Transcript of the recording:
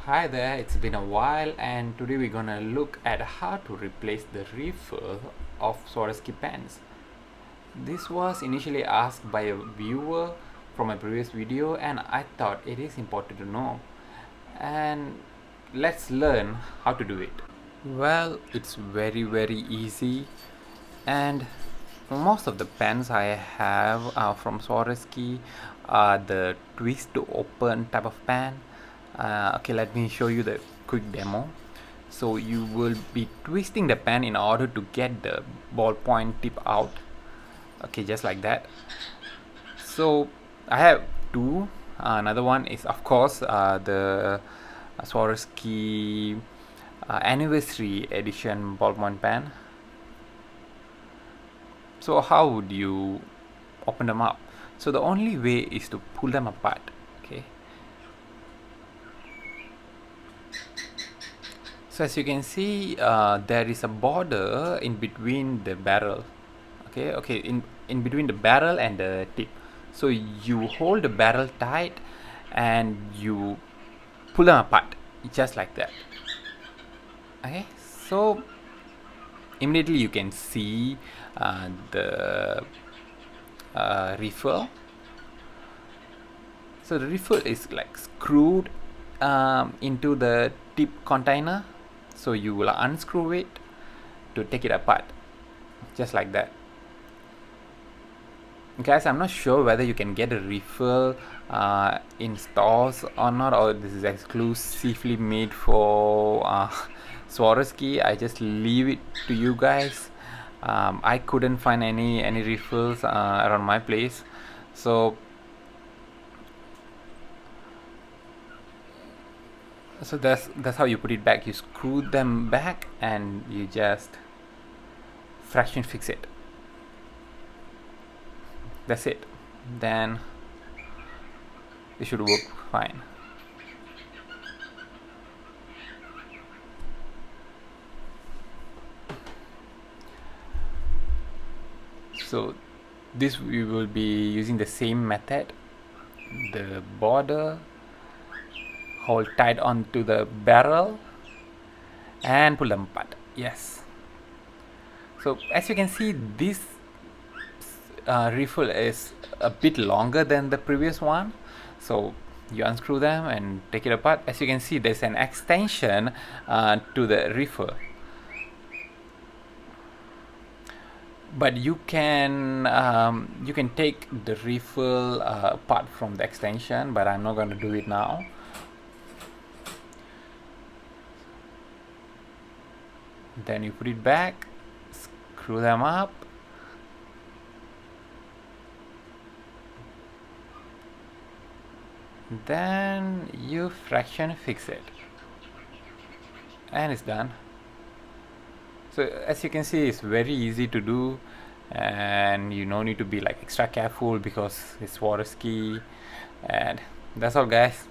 Hi there, it's been a while and today we're gonna look at how to replace the refill of Swarovski pens. This was initially asked by a viewer from a previous video and I thought it is important to know. And let's learn how to do it. Well, it's very easy, and most of the pens I have from Swarovski are the twist to open type of pen. Okay, let me show you the quick demo. So you will be twisting the pen in order to get the ballpoint tip out. Okay, just like that. So I have two. Another one is of course the Swarovski anniversary edition ballpoint pen. So how would you open them up? So the only way is to pull them apart. Okay, so as you can see there is a border in between the barrel. Okay, in between the barrel and the tip. So you hold the barrel tight and you pull them apart just like that. Okay, so immediately you can see the refill. So the refill is like screwed into the tip container, so you will unscrew it to take it apart just like that. Guys, I'm not sure whether you can get a refill in stores or not, or this is exclusively made for Swarovski. I just leave it to you guys. I couldn't find any refills around my place, so that's how you put it back. You screw them back and you just fraction fix it. That's it. Then it should work fine. So this we will be using the same method. The border, hold tight onto the barrel and pull them apart. Yes. So as you can see, this refill is a bit longer than the previous one. So you unscrew them and take it apart. As you can see, there's an extension to the refill. But you can take the refill apart from the extension, but I'm not going to do it now. Then you put it back, screw them up, then you fraction fix it, and it's done. So as you can see, it's very easy to do, and you no need to be like extra careful because it's Swarovski. And that's all, guys.